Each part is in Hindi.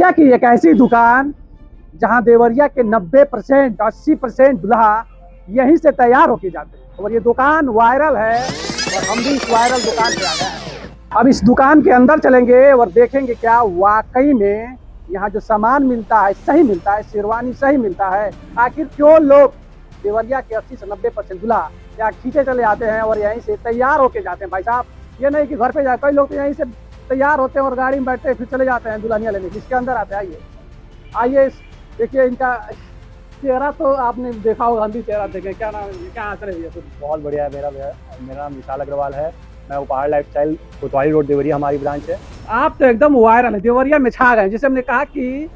देवरिया की एक ऐसी दुकान जहां देवरिया के 90% 80% दूल्हा यहीं से तैयार होके जाते हैं और ये दुकान वायरल है और हम भी इस वायरल दुकान पे आ गए हैं। अब इस दुकान के अंदर चलेंगे और देखेंगे क्या वाकई में यहाँ जो सामान मिलता है सही मिलता है, शेरवानी सही मिलता है। आखिर क्यों लोग देवरिया के 80 से 90% दूल्हा यहाँ खींचे चले आते हैं और यहीं से तैयार होके जाते हैं। भाई साहब, ये नहीं कि घर पे जाए, कई लोग तो यहीं से तैयार होते हैं और गाड़ी में बैठते हैं फिर चले जाते हैं दुल्हनिया लेने। जिसके अंदर आते हैं, आइए देखिए इनका चेहरा तो आपने देखा होगा, हम भी चेहरा देखें। क्या नाम है, क्या चले भैया? बहुत बढ़िया है। मेरा नाम विशाल अग्रवाल है। मैं उपहार लाइफस्टाइल कोतवाली रोड देवरिया हमारी ब्रांच है। आप तो एकदम वायरल है, देवरिया में छा गए। जैसे हमने कहा कि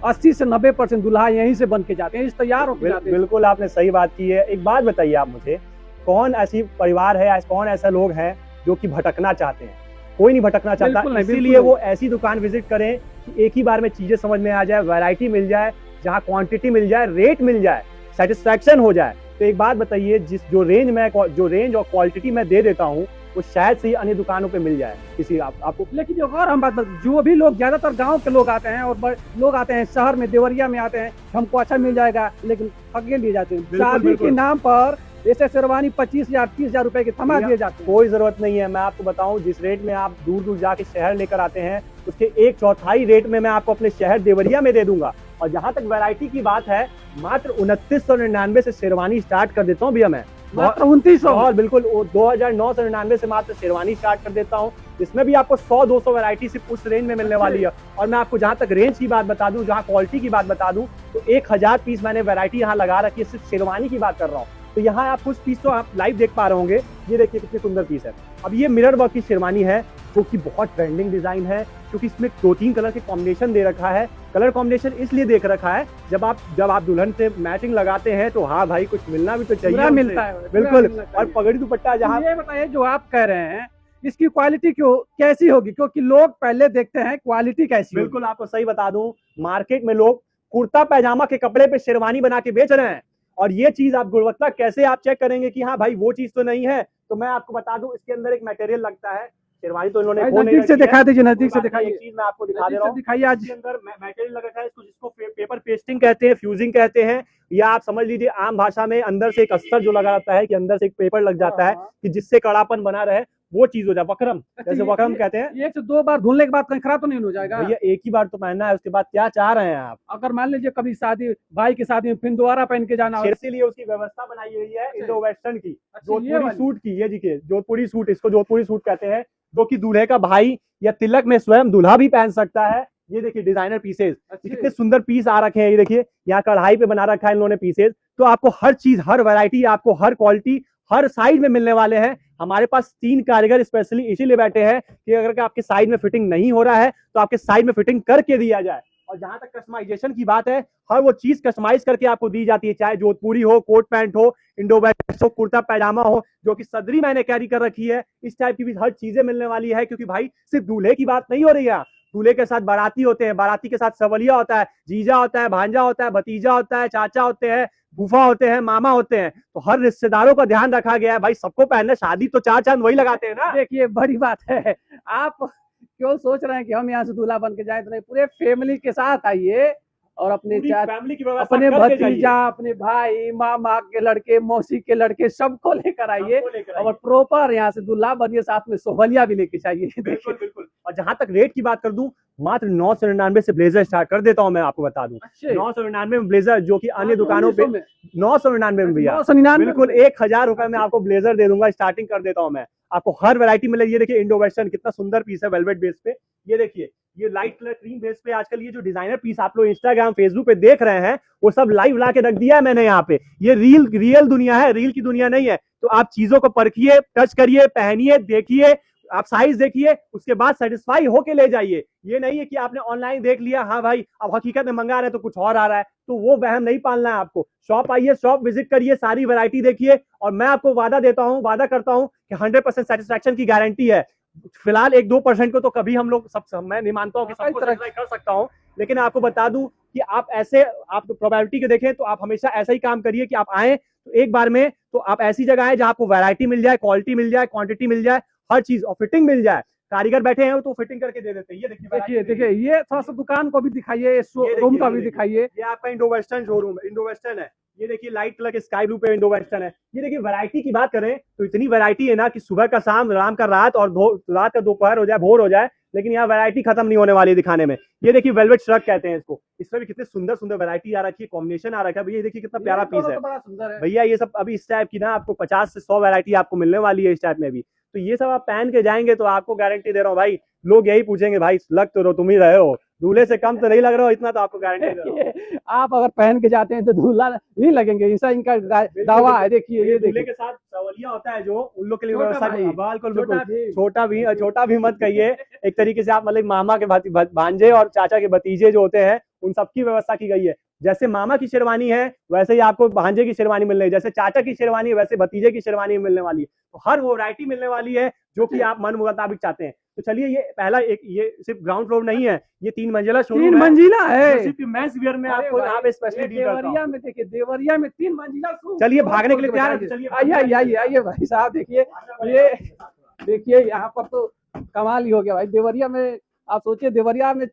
80 से 90% दूल्हा यहीं से बन के जाते हैं, इस तैयार होकर जाते हैं। बिल्कुल आपने सही बात की है। एक बात बताइए आप मुझे, कौन ऐसी परिवार है, कौन ऐसा लोग हैं जो कि भटकना चाहते हैं? कोई नहीं भटकना चाहता। इसीलिए वो ऐसी दुकान विजिट करें कि एक ही बार में चीजें समझ में आ जाए, वैरायटी मिल जाए, जहाँ क्वांटिटी मिल जाए, रेट मिल जाए, सेटिस्फैक्शन हो जाए। तो एक बात बताइए, जो रेंज और क्वालिटी मैं दे देता हूँ वो शायद से ही अन्य दुकानों पे मिल जाए किसी आपको। लेकिन जो और हम बात जो भी लोग ज्यादातर गांव के लोग आते हैं और लोग आते हैं शहर में, देवरिया में आते हैं, हमको अच्छा मिल जाएगा, लेकिन ठगे लिए जाते हैं। शादी के नाम पर जैसे शेरवानी 25,000 30,000 रुपए के थमा दिए जाते हैं। कोई जरूरत नहीं है। मैं आपको बताऊं, जिस रेट में आप दूर दूर जाके शहर लेकर आते हैं उसके 1/4 रेट में मैं आपको अपने शहर देवरिया में दे दूंगा। और जहां तक वैरायटी की बात है, मात्र 2999 से शेरवानी स्टार्ट कर देता हूँ भैया। मैं मात्र 2900 और बिल्कुल 2999 से मात्र शेरवानी स्टार्ट कर देता हूँ। इसमें भी आपको 100-200 वैरायटी सिर्फ उस रेंज में मिलने वाली है। और मैं आपको जहां तक रेंज की बात बता दूं, जहां क्वालिटी की बात बता दूं, तो 1000 पीस मैंने वैरायटी यहाँ लगा रखी है। सिर्फ शेरवानी की बात कर रहा हूँ। तो यहाँ आप कुछ पीस तो आप लाइव देख पा रहे होंगे। ये देखिए कितनी सुंदर पीस है। अब ये मिरर वर्क की शेरवानी है जो कि बहुत ट्रेंडिंग डिजाइन है, क्योंकि इसमें 2-3 कलर के कॉम्बिनेशन दे रखा है। कलर कॉम्बिनेशन इसलिए देख रखा है, जब आप दुल्हन से मैचिंग लगाते हैं तो हाँ भाई, कुछ मिलना भी तो चाहिए। मिलता है बिल्कुल। और पगड़ी दुपट्टा जहाँ, ये बताइए जो आप कह रहे हैं इसकी क्वालिटी कैसी होगी? क्योंकि लोग पहले देखते हैं क्वालिटी कैसी। बिल्कुल आपको सही बता दूं, मार्केट में लोग कुर्ता पैजामा के कपड़े पे शेरवानी बना के बेच रहे हैं। और ये चीज आप गुणवत्ता कैसे आप चेक करेंगे कि हाँ भाई वो चीज तो नहीं है? तो मैं आपको बता दूं, इसके अंदर एक मटेरियल लगता है। शेरवानी तो इन्होंने नजदीक से दिखा दीजिए, नजदीक से दिखाइए। एक चीज मैं आपको दिखा दे रहा हूँ। दिखाइए। आज इसके अंदर मटेरियल लगा है, जिसको पेपर पेस्टिंग कहते हैं, फ्यूजिंग कहते हैं, या आप समझ लीजिए आम भाषा में अंदर से एक अस्तर जो लगा रहता है, कि अंदर से एक पेपर लग जाता है कि जिससे कड़ापन बना रहे, वो चीज हो जाए। वक्रम, जैसे वक्रम कहते हैं। 1 से 2 बार धुलने के बाद कहीं खराब तो नहीं हो जाएगा? भैया एक ही बार तो पहनना है, उसके बाद क्या चाह रहे हैं आप? अगर मान लीजिए कभी शादी, भाई की शादी में फिर दोबारा पहन के जाना हो, इसीलिए उसकी व्यवस्था बनाई हुई है इंडो वेस्टर्न की, जोधपुरी सूट सूट की। ये देखिए जोधपुरी सूट, इसको जोधपुरी सूट कहते हैं, जो कि दूल्हे का भाई या तिलक में स्वयं दूल्हा भी पहन सकता है। ये देखिए डिजाइनर पीसेस, कितने सुंदर पीस आ रखे हैं। ये देखिए यहाँ कढ़ाई पे बना रखा है इन लोगों ने पीसेस। तो आपको हर चीज, हर वैरायटी, आपको हर क्वालिटी, हर साइज में मिलने वाले हैं। हमारे पास 3 कारीगर स्पेशली इसीलिए बैठे हैं कि अगर आपके साइज में फिटिंग नहीं हो रहा है तो आपके साइज में फिटिंग करके दिया जाए। और जहां तक कस्टमाइजेशन की बात है, हर वो चीज कस्टमाइज करके आपको दी जाती है, चाहे जोधपुरी हो, कोट पैंट हो, इंडो वेस्ट हो, कुर्ता पैजामा हो, जो कि सदरी मैंने कैरी कर रखी है। इस टाइप की भी हर चीजें मिलने वाली है। क्योंकि भाई सिर्फ दूल्हे की बात नहीं हो रही है, दूल्हे के साथ बाराती होते हैं, बाराती के साथ सवलिया होता है, जीजा होता है, भांजा होता है, भतीजा होता है, चाचा होते हैं, फूफा होते हैं, मामा होते हैं। तो हर रिश्तेदारों का ध्यान रखा गया है। भाई सबको पहनना, शादी तो 4 चांद वही लगाते हैं ना। देखिए बड़ी बात है। आप क्यों सोच रहे हैं कि हम यहाँ से दूल्हा बन के जाए? तो नहीं, पूरे फैमिली के साथ आइए और अपने फैमिली की व्यवस्था, अपने भतीजा, अपने भाई, मामा के लड़के, मौसी के लड़के, सबको लेकर आइए और प्रॉपर यहाँ से दूल्हा बनिए, साथ में सोहलिया भी लेके चाहिए। बिल्कुल बिल्कुल। और जहां तक रेट की बात कर दूं, मात्र 999 से ब्लेजर स्टार्ट कर देता हूं। मैं आपको बता दूं, 999 में ब्लेजर, जो कि अन्य दुकानों पे 999 में भैया, बिल्कुल 1000 रुपए में आपको ब्लेजर दे दूंगा, स्टार्टिंग कर देता हूं मैं। आपको हर वैरायटी मिलेगी। ये देखिए इंडो वेस्टर्न, कितना सुंदर पीस है वेलवेट बेस पे। ये देखिए, ये लाइट कलर क्रीम बेस पे आजकल ये जो डिजाइनर पीस आप लोग इंस्टाग्राम फेसबुक पे देख रहे हैं, वो सब लाइव ला के रख दिया है मैंने यहाँ पे। ये रियल दुनिया है, रील की दुनिया नहीं है। तो आप चीजों को परखिए, टच करिए, पहनिए, देखिए, आप साइज देखिए, उसके बाद सेटिस्फाई होके ले जाइए। ये नहीं है कि आपने ऑनलाइन देख लिया, हाँ भाई अब हकीकत में मंगा रहे हैं तो कुछ और आ रहा है, तो वो वहम नहीं पालना है आपको। शॉप आइए, शॉप विजिट करिए, सारी वैरायटी देखिए, और मैं आपको वादा करता हूं कि 100% सेटिस्फैक्शन की गारंटी है। फिलहाल 1-2% को तो कभी हम लोग मैं नहीं मानता हूँ कि सबको सेटिस्फाई कर सकता हूँ, लेकिन आपको बता दूं कि आप प्रोबेबिलिटी के देखें तो आप हमेशा ऐसा ही काम करिए कि आप आए तो एक बार में तो आप ऐसी जगह आए जहां आपको वैरायटी मिल जाए, क्वालिटी मिल जाए, क्वांटिटी मिल जाए, हर चीज और फिटिंग मिल जाए। कारीगर बैठे हैं तो फिटिंग करके दे देते हैं। ये देखिए देखिए देखिए, ये थोड़ा सा दुकान को भी दिखाइए, शोरूम का भी दिखाइए। ये आपका इंडो वेस्टर्न शोरूम है, इंडो वेस्टर्न है। ये देखिए लाइट कलर के स्काई ब्लू पे इंडो वेस्टर्न है। ये देखिए वैरायटी की बात करें तो इतनी वैरायटी है ना कि सुबह का शाम, राम का रात, और रात का दोपहर हो जाए, भोर हो जाए, लेकिन यहाँ वैरायटी खत्म नहीं होने वाली है दिखाने में। ये देखिए वेलवेट श्रग कहते हैं इसको, इसमें भी कितने सुंदर सुंदर वैरायटी आ रखी है, कॉम्बिनेशन आ रखा है भैया। देखिए कितना प्यारा पीस है बड़ा सुंदर है भैया। ये सब अभी इस टाइप की ना आपको 50 से 100 वैरायटी आपको मिलने वाली है इस टाइप में भी। तो ये सब आप पहन के जाएंगे तो आपको गारंटी दे रहा हूँ भाई, लोग यही पूछेंगे भाई लग तो तुम ही रहे हो, दूल्हे से कम तो नहीं लग रहे हो, इतना तो आपको गारंटी दे रहा हूँ। आप अगर पहन के जाते हैं तो दूल्हा नहीं लगेंगे, ऐसा इनका दावा है। देखिए ये दूल्हे देखिए, के साथ सवलिया होता है जो, उन लोग के लिए छोटा व्यवस्था भाई, बिल्कुल छोटा भी। छोटा भी मत कहिए, एक तरीके से आप मतलब मामा के भांजे और चाचा के भतीजे जो होते हैं उन सबकी व्यवस्था की गई है। जैसे मामा की शेरवानी है वैसे ही आपको भांजे की शेरवानी मिलने है, जैसे चाचा की शेरवानी है वैसे भतीजे की शेरवानी मिलने वाली है। तो हर वो वैरायटी मिलने वाली है जो कि आप मन मुताबिक चाहते हैं। तो चलिए, ये पहला एक, ये सिर्फ ग्राउंड फ्लोर नहीं है, ये 3 मंजिला शोरूम 3 है, मंजिला है। जो सिर्फ मेंस वियर में आपको यहाँ पे स्पेशली डील करता हूं। देवरिया में देखिए, देवरिया में 3 मंजिला शोरूम। चलिए भागने के लिए तैयार है, चलिए आइए आइए आइए भाई साहब, देखिए ये देखिए, यहाँ पर तो कमाल ही हो गया भाई। देवरिया में आप सोचिए, देवरिया में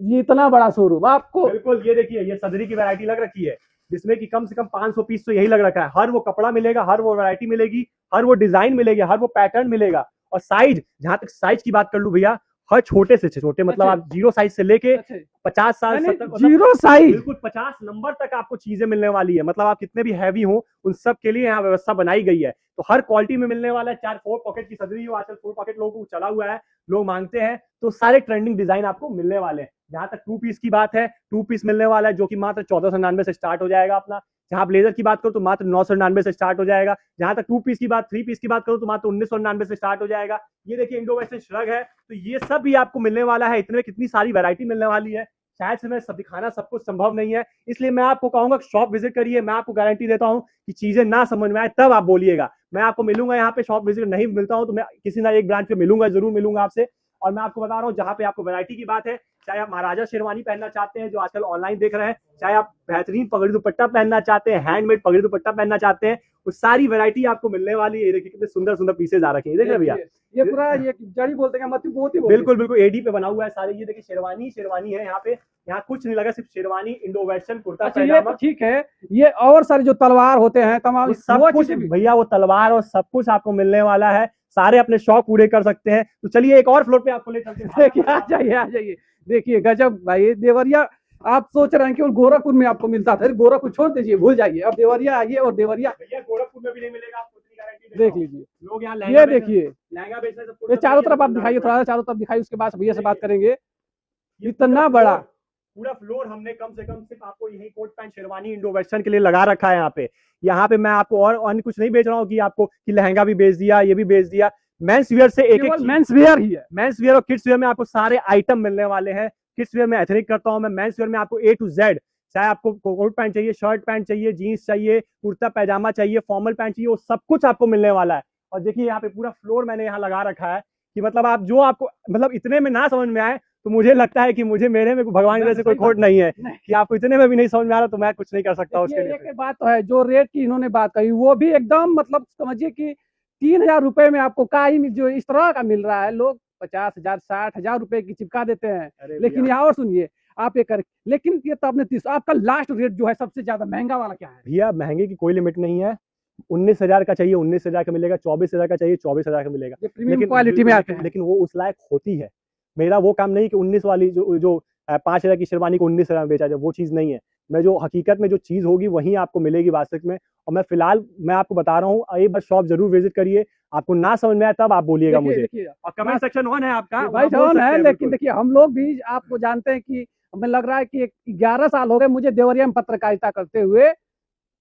ये इतना बड़ा शोरूम आपको। बिल्कुल, ये देखिए ये सदरी की वैरायटी लग रखी है, जिसमें कि कम से कम 500 पीस तो यही लग रखा है। हर वो कपड़ा मिलेगा, हर वो वैरायटी मिलेगी, हर वो डिजाइन मिलेगा, हर वो पैटर्न मिलेगा। और साइज, जहां तक साइज की बात कर लूं भैया, हर छोटे से छोटे, मतलब आप 0 साइज से लेके 50 साल 70, 0 साइज, बिल्कुल 50 नंबर तक आपको चीजें मिलने वाली है। मतलब आप कितने भी हैवी हो उन सब के लिए यहाँ व्यवस्था बनाई गई है। तो हर क्वालिटी में मिलने वाला है। 4 पॉकेट की सदरी हो, आजकल 4 पॉकेट लोगों को चला हुआ है, लोग मांगते हैं, तो सारे ट्रेंडिंग डिजाइन आपको मिलने वाले हैं। जहां तक 2 पीस की बात है, 2 पीस मिलने वाला है जो कि मात्र 1499 से स्टार्ट हो जाएगा अपना। जहां ब्लेजर की बात करो तो मात्र 999 से स्टार्ट हो जाएगा। जहां तक 2 पीस की बात, 3 पीस की बात करो तो मात्र 1999 से स्टार्ट हो जाएगा। ये देखिए इंडो वेस्टर्न श्रग है, तो ये सब भी आपको मिलने वाला है। इतने में कितनी सारी वैरायटी मिलने वाली है, शायद से मैं सब दिखाना सब कुछ संभव नहीं है, इसलिए मैं आपको कहूंगा शॉप विजिट करिए। मैं आपको गारंटी देता हूं कि चीजें ना समझ में आए तब आप बोलिएगा। मैं आपको मिलूंगा यहाँ पे, शॉप विजिट नहीं मिलता हूं तो मैं किसी ना एक ब्रांच पे मिलूंगा, जरूर मिलूंगा आपसे। और मैं आपको बता रहा हूँ, जहाँ पे आपको वैरायटी की बात है, चाहे आप महाराजा शेरवानी पहनना चाहते हैं जो आजकल ऑनलाइन देख रहे हैं, चाहे आप बेहतरीन पगड़ी दुपट्टा पहनना चाहते हैं, हैंडमेड पगड़ी दुपट्टा पहनना चाहते हैं, वो सारी वैरायटी आपको मिलने वाली है। देखिए कितने सुंदर सुंदर पीसेज आ रखे हैं, देख रहे भैया, ये पूरा ये जड़ी बोलते हैं, मोती बोलते हैं। बिल्कुल बिल्कुल एडी पे बना हुआ है सारे। ये देखिए शेरवानी शेरवानी है यहाँ पे, यहाँ कुछ नहीं लगा, सिर्फ शेरवानी, इंडो वेस्टर्न कुर्ता पैजामा। ठीक है, ये और सारे जो तलवार होते हैं तमाम, सब कुछ भैया, वो तलवार और सब कुछ आपको मिलने वाला है। सारे अपने शौक पूरे कर सकते हैं। तो चलिए एक और फ्लोर पे आपको ले चलते हैं। आ जाइए आ जाइए। देखिए गजब भाई, देवरिया आप सोच रहे हैं कि गोरखपुर में आपको मिलता था, गोरखपुर छोड़ दीजिए, भूल जाइए, अब देवरिया आइए। और देवरिया गोरखपुर में भी नहीं मिलेगा आपको, देख लीजिए लोग यहाँ ये देखिए, लहंगा बेचने सब ये चारों तरफ आप दिखाइए, थोड़ा सा चारों तरफ दिखाइए, उसके बाद भैया से बात करेंगे। इतना बड़ा पूरा फ्लोर हमने कम से कम सिर्फ आपको यही coat pant sherwani indo western के लिए लगा रखा है। यहाँ पे मैं आपको और अन्य कुछ नहीं बेच रहा हूँ कि आपको कि लहंगा भी बेच दिया, ये भी बेच दिया। मेंस वियर से एक मेंस वियर ही है, मेंस वियर और किड्स वियर में आपको सारे आइटम मिलने वाले हैं। किड्स वियर में एथनिक करता हूँ मैं, मेंस वियर में आपको A to Z, चाहे आपको कोट पैंट चाहिए, शर्ट पैंट चाहिए, जीन्स चाहिए, कुर्ता पैजामा चाहिए, फॉर्मल पैंट चाहिए, वो सब कुछ आपको मिलने वाला है। और देखिए यहाँ पे पूरा फ्लोर मैंने यहाँ लगा रखा है कि मतलब आप जो आपको मतलब इतने में ना समझ में आए तो मुझे लगता है कि मुझे मेरे में भगवान की वजह से कोई खोट नहीं है कि आपको इतने में भी नहीं समझ में आ रहा तो मैं कुछ नहीं कर सकता उसके लिए। एक बात तो है, जो रेट की इन्होंने बात कही वो भी एकदम मतलब समझिए कि 3000 रुपए में आपको काई जो इस तरह का मिल रहा है। लोग 50,000 60,000 रुपए की चिपका देते हैं, लेकिन यहाँ और सुनिए आप ये कर, लेकिन ये तो आपने 30, आपका लास्ट रेट जो है सबसे ज्यादा महंगा वाला क्या है? भैया महंगे की कोई लिमिट नहीं है, 19,000 का चाहिए 19,000 का मिलेगा, 24,000 का चाहिए 24,000 का मिलेगा, लेकिन क्वालिटी में आते हैं। लेकिन वो उस लायक होती है। मेरा वो काम नहीं कि 19 वाली जो 5,000 की शेरवानी को 19,000 में बेचा जाए, वो चीज नहीं है। मैं जो हकीकत में जो चीज होगी वही आपको मिलेगी वास्तविक में। और मैं फिलहाल मैं आपको बता रहा हूँ, एक बार शॉप जरूर विजिट करिए, आपको ना समझ में आए तब आप बोलिएगा मुझे। और कमेंट सेक्शन ऑन है आपका भाई, ऑन है, लेकिन देखिए हम लोग भी आपको जानते हैं कि हमें लग रहा है कि 11 साल हो गए मुझे देवरिया में पत्रकारिता करते हुए,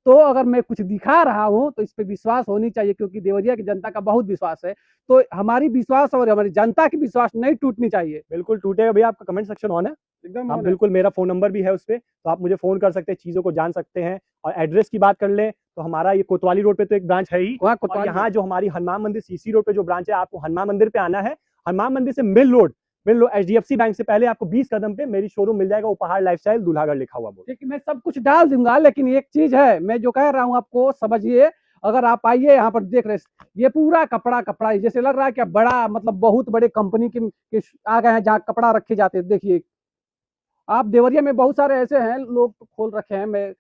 तो अगर मैं कुछ दिखा रहा हूं तो इस पे विश्वास होनी चाहिए, क्योंकि देवरिया की जनता का बहुत विश्वास है। तो हमारी विश्वास और हमारी जनता की विश्वास नहीं टूटनी चाहिए। बिल्कुल टूटेगा भैया, आपका कमेंट सेक्शन ऑन है एकदम। आप बिल्कुल, मेरा फोन नंबर भी है उस पर, तो आप मुझे फोन कर सकते हैं, चीजों को जान सकते हैं। और एड्रेस की बात कर ले तो हमारा ये कोतवाली रोड पे तो एक ब्रांच है ही, और यहाँ जो हमारी हनुमान मंदिर सीसी रोड पे जो ब्रांच है, आपको हनुमान मंदिर पे आना है। हनुमान मंदिर से मिल रोड HDFC बैंक से पहले आपको 20 कदम पे मेरी शोरूम मिल जाएगा, उपहार लाइफस्टाइल दूल्हागढ़ लिखा हुआ बोल। देखिए मैं सब कुछ डाल दूंगा, लेकिन एक चीज है, मैं जो कह रहा हूँ आपको समझिए अगर आप आइए यहाँ पर देख रहे हैं, ये पूरा कपड़ा कपड़ा है, जैसे लग रहा है कि बड़ा मतलब बहुत बड़े कंपनी के आ गए हैं जहाँ कपड़ा रखे जाते हैं। देखिए आप देवरिया में बहुत सारे ऐसे हैं लोग खोल रखे हैं, मैं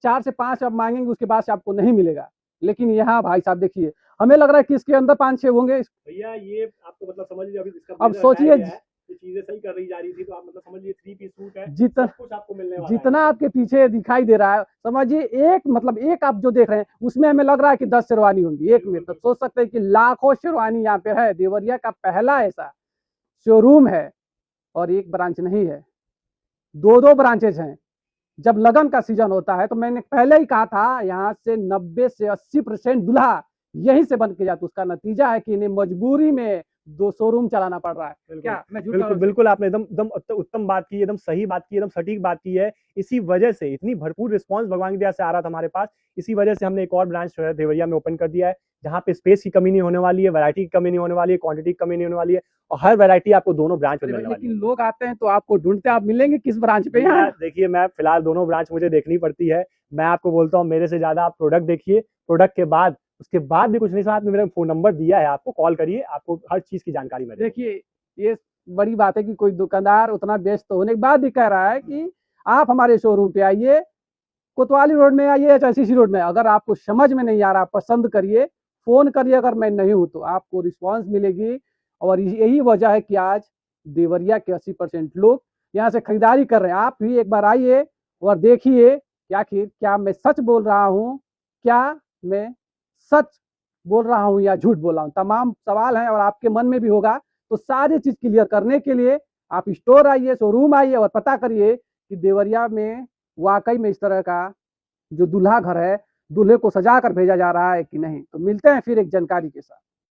4 से 5 आप मांगेंगे उसके बाद से आपको नहीं मिलेगा, लेकिन यहाँ भाई साहब देखिए हमें लग रहा है कि इसके अंदर 5-6 होंगे। भैया ये आपको मतलब समझ लीजिए अभी इसका अब ब्लेजर सोचिए हटाया गया है, ये चीजें सही कर रही जा रही थी, तो आप मतलब समझ लीजिए 3 पीस सूट है, जितना सब कुछ आपको मिलने वाला जितना है। आपके पीछे दिखाई दे रहा है, समझिए एक मतलब एक आप जो देख रहे हैं उसमें हमें लग रहा है कि 10 शेरवानी होंगी एक में, तो सोच सकते हैं कि लाखों शेरवानी यहाँ पे है। देवरिया का पहला ऐसा शोरूम है, और एक ब्रांच नहीं है, 2-2 ब्रांचेज हैं। जब लगन का सीजन होता है तो मैंने पहले ही कहा था यहाँ से 90 से 80% दूल्हा यहीं से बन के जाते, उसका नतीजा है कि इन्हें मजबूरी में 2 शोरूम चलाना पड़ रहा है। क्या मैं झूठ कह रहा बिल्कुल हूँ? बिल्कुल आपने एकदम एकदम उत्तम बात की, एकदम सही बात की, एकदम सटीक बात की है। इसी वजह से इतनी भरपूर रिस्पांस भगवान की दया से आ रहा था हमारे पास, इसी वजह से हमने एक और ब्रांच जो है देवरिया में ओपन कर दिया है, जहाँ पे स्पेस की कमी नहीं होने वाली है, वैरायटी की कमी नहीं होने वाली है, क्वांटिटी की कमी नहीं होने वाली है, और हर वैरायटी आपको दोनों ब्रांच में अरे भाई, मिलने वाली लेकिन है। लोग आते हैं तो आपको ढूंढते हैं, आप मिलेंगे किस ब्रांच पे यहाँ? देखिए मैं फिलहाल दोनों ब्रांच मुझे देखनी पड़ती है, मैं आपको बोलता हूँ मेरे से ज्यादा आप प्रोडक्ट देखिए, प्रोडक्ट के बाद उसके बाद भी कुछ नहीं, साथ में मेरा फोन नंबर दिया है, आपको कॉल करिए, आपको हर चीज की जानकारी मैं दूंगा। देखिए ये बड़ी बात है कि कोई दुकानदार उतना व्यस्त होने के बाद भी कह रहा है कि आप हमारे शोरूम पे आइए, कोतवाली रोड में आइए या सीसी रोड में, अगर आपको समझ में नहीं आ रहा पसंद करिए, फोन करिए, अगर मैं नहीं हूं तो आपको रिस्पांस मिलेगी। और यही वजह है कि आज देवरिया के 80% लोग यहाँ से खरीदारी कर रहे हैं। आप भी एक बार आइए और देखिए क्या मैं सच बोल रहा हूँ, क्या मैं सच बोल रहा हूँ या झूठ बोल रहा हूँ, तमाम सवाल हैं और आपके मन में भी होगा। तो सारी चीज क्लियर करने के लिए आप स्टोर आइए, शोरूम आइए और पता करिए कि देवरिया में वाकई में इस तरह का जो दूल्हा घर है, दूल्हे को सजा कर भेजा जा रहा है कि नहीं। तो मिलते हैं फिर एक जानकारी के साथ।